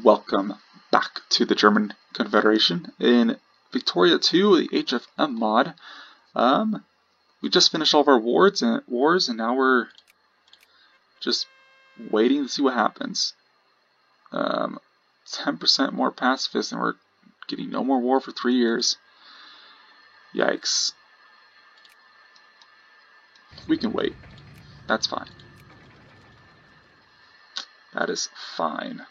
Welcome back to the German Confederation. In Victoria 2, the HFM mod, we just finished all of our wars, and now we're just waiting to see what happens. 10% more pacifists, and we're getting no more war for 3 years. Yikes. We can wait. That's fine. That is fine.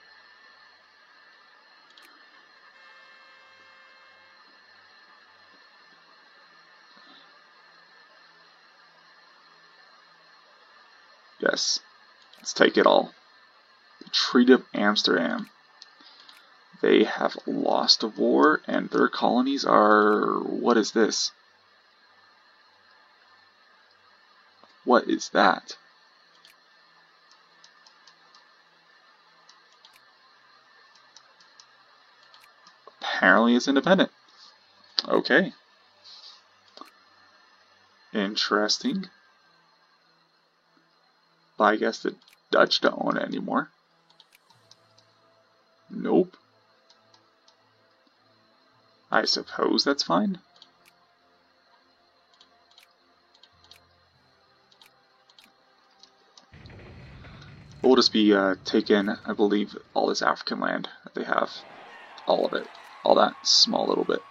Yes, let's take it all. The Treaty of Amsterdam. They have lost a war, and their colonies are... What is this? What is that? Apparently it's independent. Okay. Interesting. But I guess the Dutch don't own it anymore. Nope. I suppose that's fine. We'll just be taking, I believe, all this African land that they have. All of it. All that small little bit.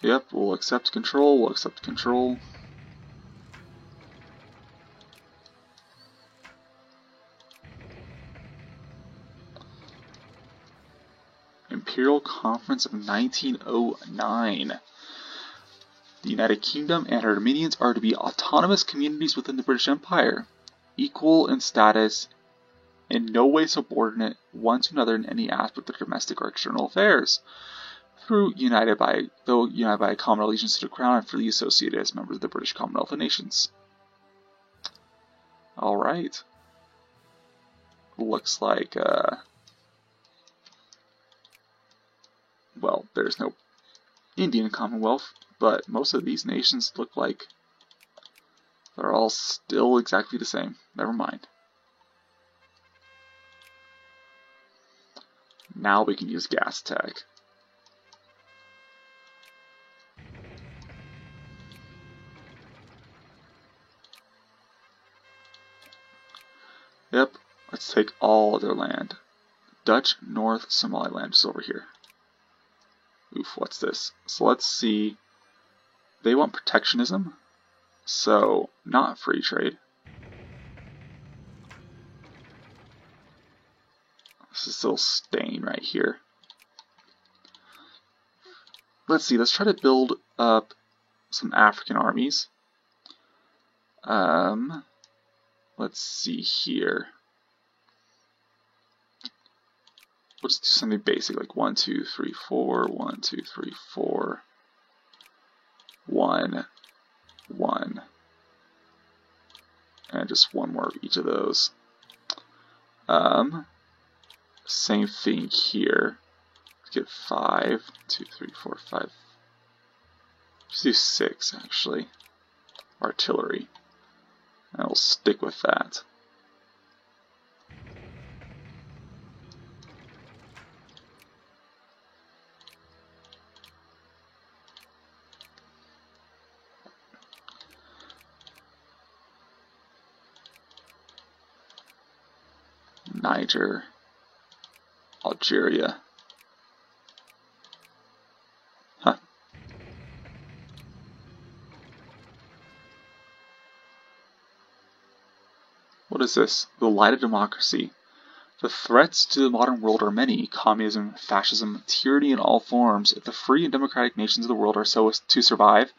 Yep, we'll accept control, Imperial Conference of 1909. The United Kingdom and her dominions are to be autonomous communities within the British Empire, equal in status, in no way subordinate one to another in any aspect of domestic or external affairs. Though united by a common allegiance to the Crown and freely associated as members of the British Commonwealth of Nations. Alright. Looks like, well, there's no Indian Commonwealth, but most of these nations look like they're all still exactly the same. Never mind. Now we can use gas tech. Yep, let's take all of their land. Dutch North Somaliland is over here. Oof, what's this? So let's see. They want protectionism, so not free trade. This is still staying right here. Let's see, let's try to build up some African armies. Let's see here. We'll just do something basic, like 1, 2, 3, 4, 1, 2, 3, 4, 1, 1, and just one more of each of those. Same thing here. Let's get 5, 2, 3, 4, 5. Let's do 6 actually. Artillery. And we'll stick with that. Niger, Algeria. Huh. What is this? The light of democracy. The threats to the modern world are many. Communism, fascism, tyranny in all forms. If the free and democratic nations of the world are so as to survive,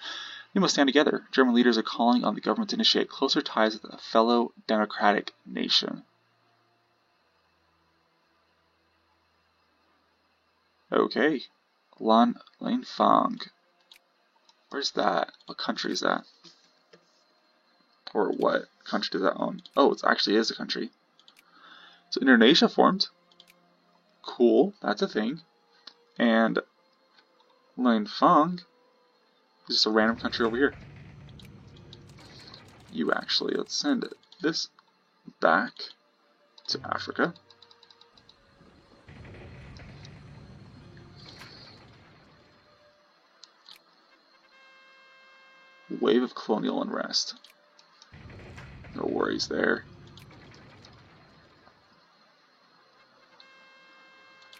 they must stand together. German leaders are calling on the government to initiate closer ties with a fellow democratic nation. Okay. Langfang. Where's that? What country is that? Or what country does that own? Oh, it actually is a country. So Indonesia formed. Cool, that's a thing. And Linfeng is just a random country over here. You actually, let's send this back to Africa. Wave of colonial unrest. No worries there.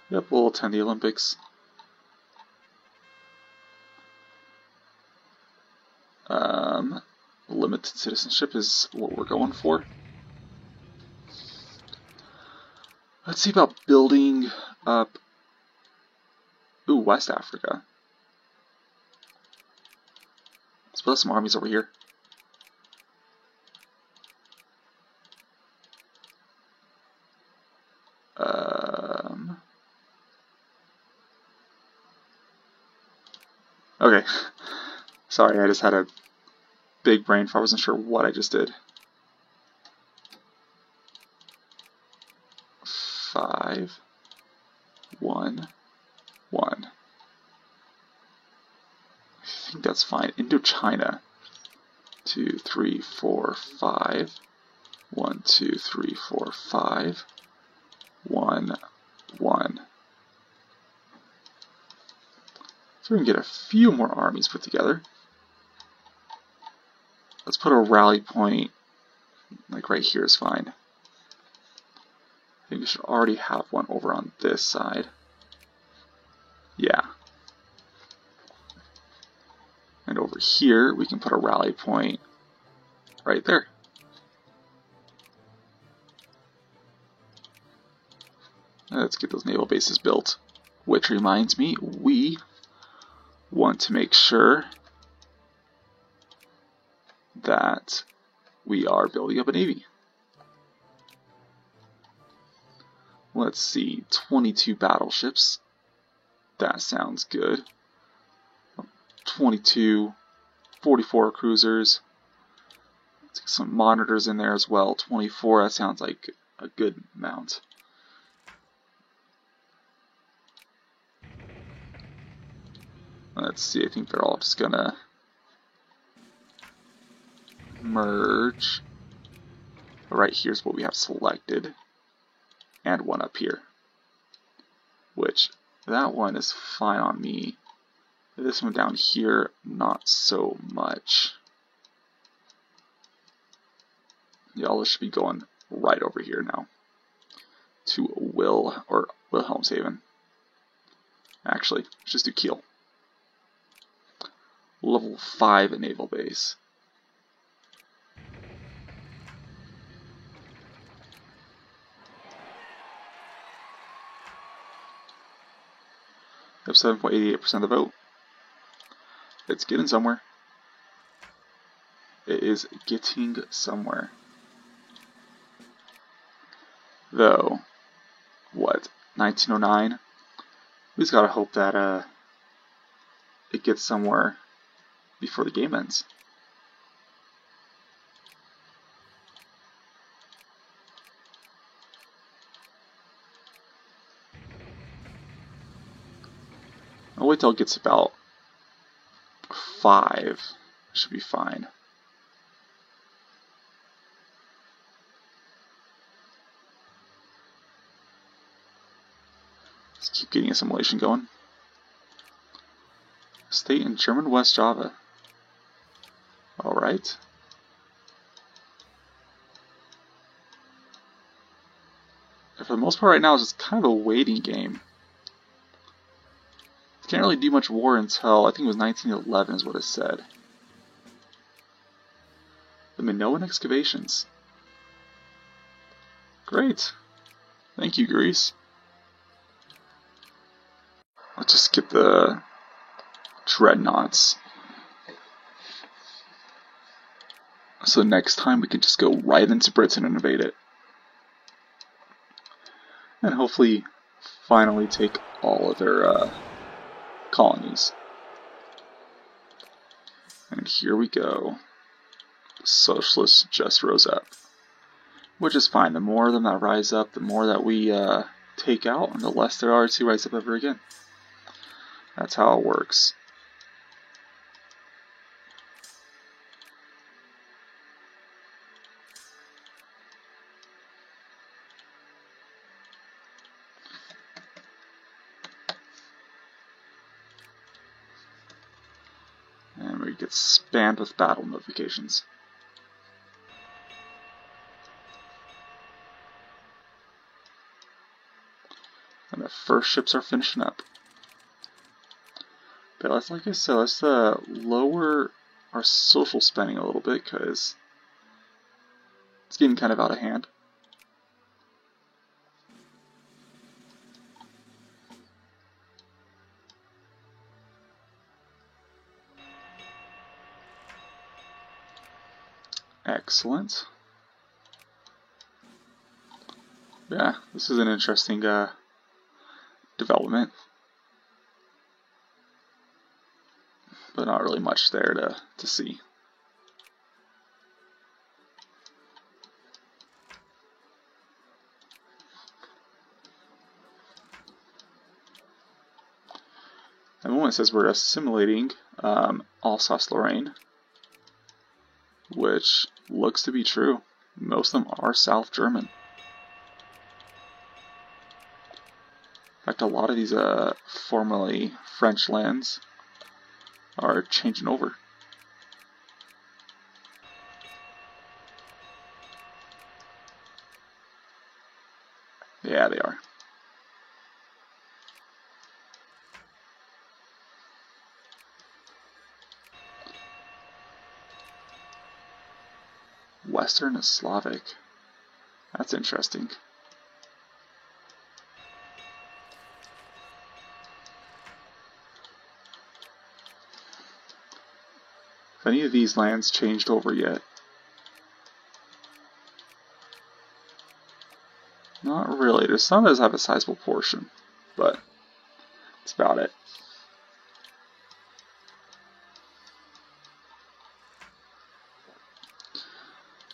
Yep, we'll attend the Olympics. Limited citizenship is what we're going for. Let's see about building up. Ooh, West Africa. Let's put some armies over here. Okay. Sorry, I just had a big brain fart. I wasn't sure what I just did. 5, 1, 1. I think that's fine. Indochina. 2, 3, 4, 5. 1, 2, 3, 4, 5. 1, 1. So we can get a few more armies put together. Let's put a rally point, like right here is fine. I think we should already have one over on this side. Yeah. And over here, we can put a rally point right there. Let's get those naval bases built. Which reminds me, we want to make sure that we are building up a navy. Let's see, 22 battleships. That sounds good. 22, 44 cruisers. Let's get some monitors in there as well. 24, that sounds like a good amount. Let's see, I think they're all just gonna merge. Right here's what we have selected. And one up here. Which, that one is fine on me. This one down here, not so much. Y'all should be going right over here now. To Wilhelmshaven. Actually, let's just do Kiel. Level 5 naval base. We have 7.88% of the vote. It's getting somewhere. It is getting somewhere. Though, what, 1909? We just gotta hope that it gets somewhere before the game ends. I'll wait till it gets about 5. Should be fine. Let's keep getting assimilation going. State in German West Java. Alright. For the most part right now, it's just kind of a waiting game. Can't really do much war until, I think it was 1911 is what it said. The Minoan excavations. Great. Thank you, Greece. Let's just get the dreadnoughts. So next time we can just go right into Britain and invade it. And hopefully finally take all of their colonies. And here we go. The socialists just rose up. Which is fine. The more of them that rise up, the more that we take out, and the less there are to rise up ever again. That's how it works. And we get spammed with battle notifications. And the first ships are finishing up. But let's, like I said, let's lower our social spending a little bit because it's getting kind of out of hand. Excellent. Yeah, this is an interesting development. But not really much there to see. At the moment it says we're assimilating Alsace-Lorraine, which looks to be true. Most of them are South German. In fact, a lot of these formerly French lands are changing over. Yeah, they are. Western Slavic. That's interesting. If any of these lands changed over yet? Not really. There's some that have a sizable portion, but that's about it.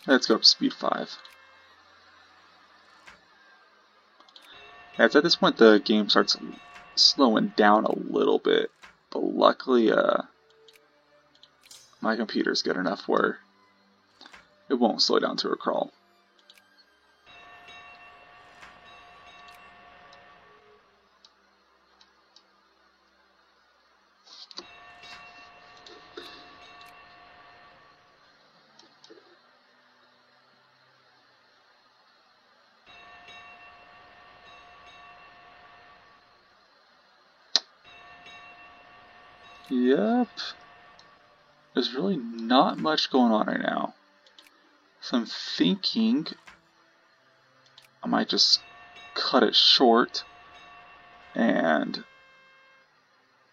Let's go up to speed 5. As at this point the game starts slowing down a little bit, but luckily my computer's good enough where it won't slow down to a crawl. Yep. There's really not much going on right now. So I'm thinking I might just cut it short and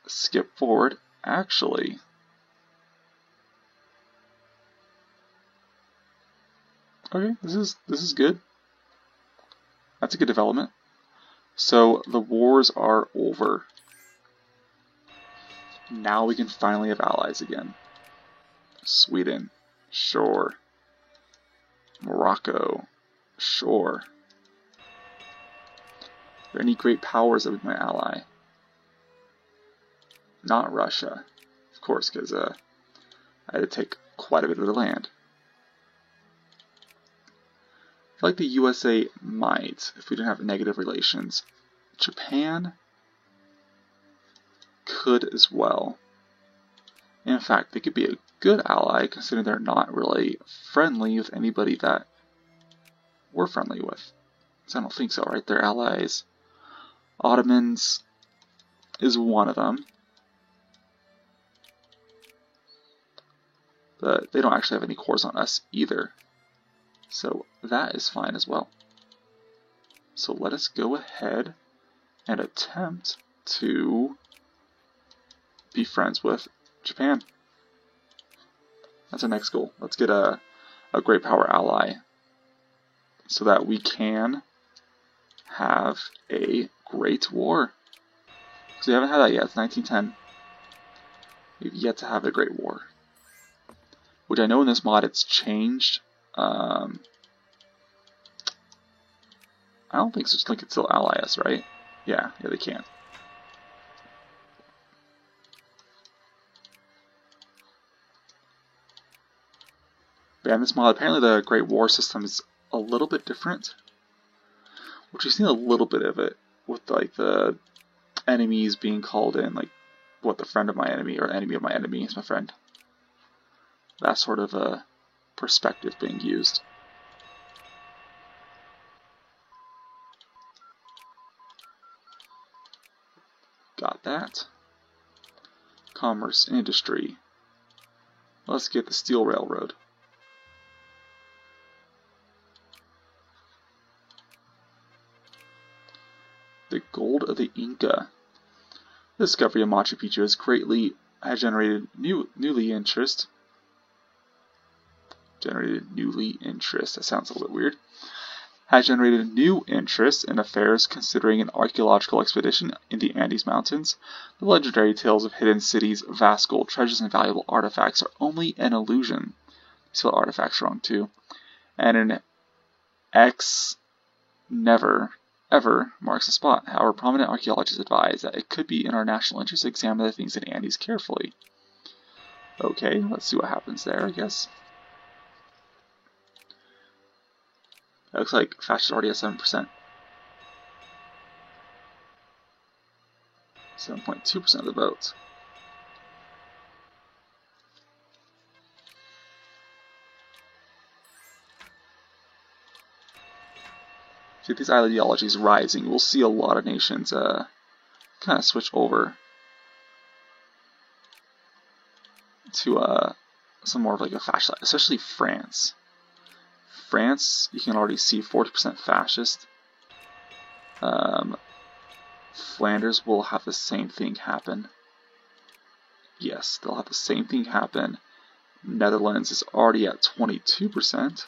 skip forward. Actually, okay, this is good. That's a good development. So the wars are over. Now we can finally have allies again. Sweden, sure. Morocco, sure. Are there any great powers that we might ally? Not Russia, of course, because I had to take quite a bit of the land. I feel like the USA might, if we didn't have negative relations. Japan could as well. In fact, they could be a good ally, considering they're not really friendly with anybody that we're friendly with. So I don't think so, right? They're allies. Ottomans is one of them. But they don't actually have any cores on us either. So that is fine as well. So let us go ahead and attempt to be friends with Japan. That's our next goal. Let's get a great power ally so that we can have a great war. Because we haven't had that yet. It's 1910. We've yet to have a great war. Which I know in this mod it's changed. I don't think Switzerland can still ally us, right? Yeah, they can. ban this mod. Apparently the Great War system is a little bit different, which we've seen a little bit of it with like the enemies being called in, like what, the friend of my enemy or enemy of my enemy is my friend. That sort of a perspective being used. Got that. Commerce, industry. Let's get the steel railroad. The gold of the Inca. The discovery of Machu Picchu has generated newly interest. That sounds a little bit weird. Has generated new interest in affairs considering an archaeological expedition in the Andes Mountains. The legendary tales of hidden cities, vast gold treasures, and valuable artifacts are only an illusion. You spelled artifacts wrong too. And an X never ever marks the spot. However, prominent archaeologists advise that it could be in our national interest to examine the things in the Andes carefully. Okay, let's see what happens there, I guess. It looks like fascists already at 7%. 7.2% of the votes. See these ideologies rising. We'll see a lot of nations kind of switch over to some more of like a fascist, especially France. France, you can already see 40% fascist. Flanders will have the same thing happen. Yes, they'll have the same thing happen. Netherlands is already at 22%.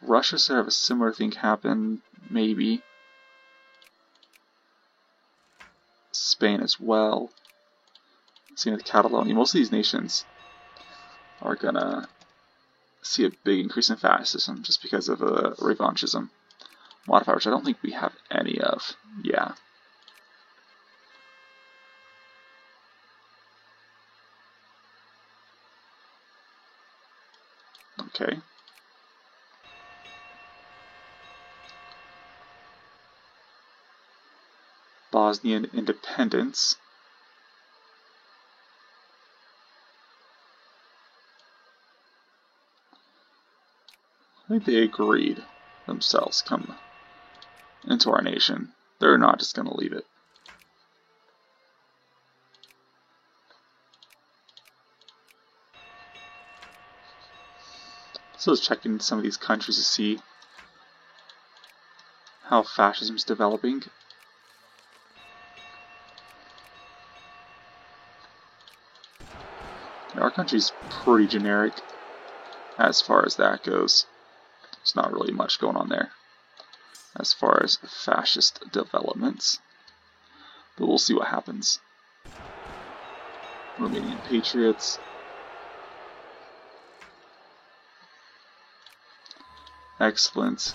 Russia should have a similar thing happen, maybe. Spain as well. Same with Catalonia. Most of these nations are gonna see a big increase in fascism just because of revanchism modifier, which I don't think we have any of. Yeah. Okay. Bosnian independence. I think they agreed themselves come into our nation. They're not just going to leave it. So let's check in some of these countries to see how fascism is developing. Our country's pretty generic as far as that goes. There's not really much going on there as far as fascist developments. But we'll see what happens. Romanian patriots. Excellent.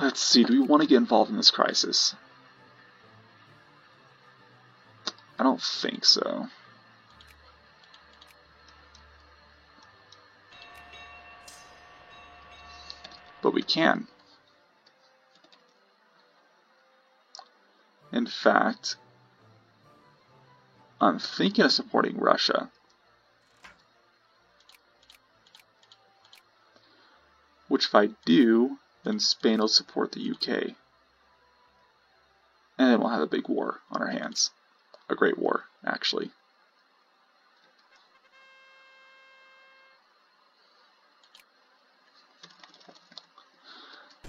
Let's see, do we want to get involved in this crisis? I don't think so. But we can. In fact, I'm thinking of supporting Russia. Which if I do, then Spain will support the UK. And then we'll have a big war on our hands. A great war, actually.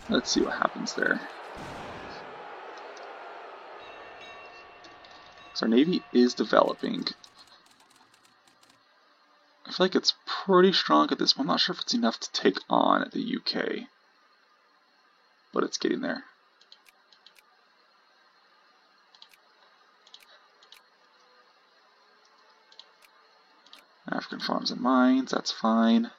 Let's see what happens there. So our Navy is developing. I feel like it's pretty strong at this point. I'm not sure if it's enough to take on the UK. But it's getting there. African farms and mines, that's fine.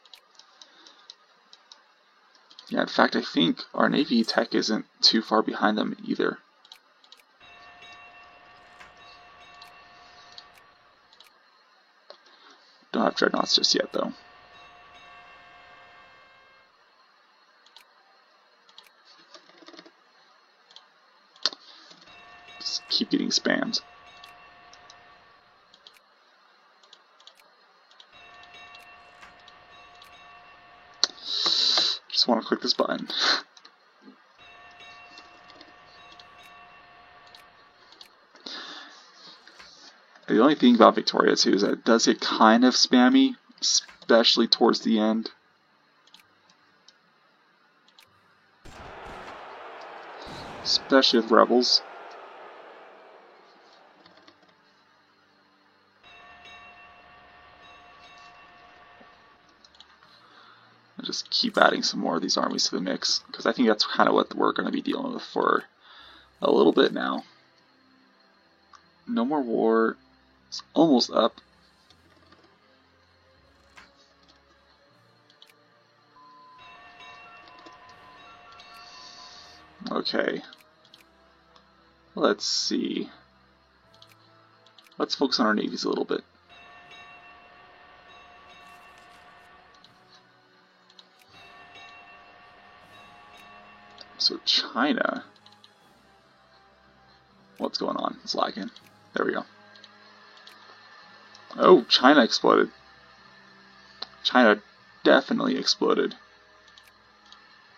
Yeah, in fact, I think our Navy tech isn't too far behind them either. Don't have dreadnoughts just yet, though. Just keep getting spammed. Just want to click this button. The only thing about Victoria too is that it does get kind of spammy, especially towards the end. Especially with rebels. I'll just keep adding some more of these armies to the mix, because I think that's kind of what we're going to be dealing with for a little bit now. No More War. It's almost up. Okay. Let's see. Let's focus on our navies a little bit. So China. What's going on? It's lagging. There we go. Oh, China exploded. China definitely exploded.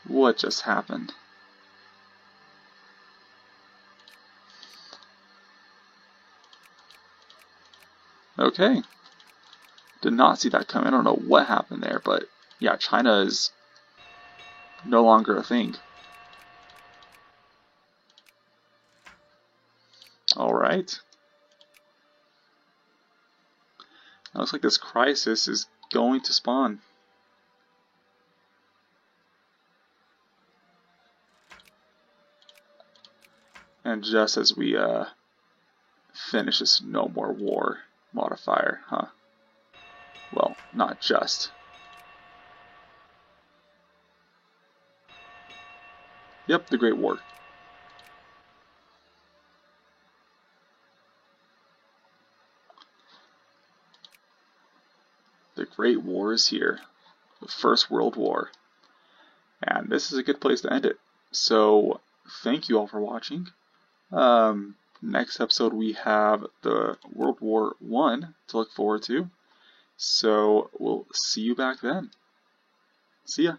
What just happened? Okay. Did not see that coming. I don't know what happened there, but yeah, China is no longer a thing. Alright. Looks like this crisis is going to spawn. And just as we finish this No More War modifier, huh? Well, not just. Yep, the Great War. The Great War is here. The First World War. And this is a good place to end it. So, thank you all for watching. Next episode we have the World War I to look forward to. So, we'll see you back then. See ya.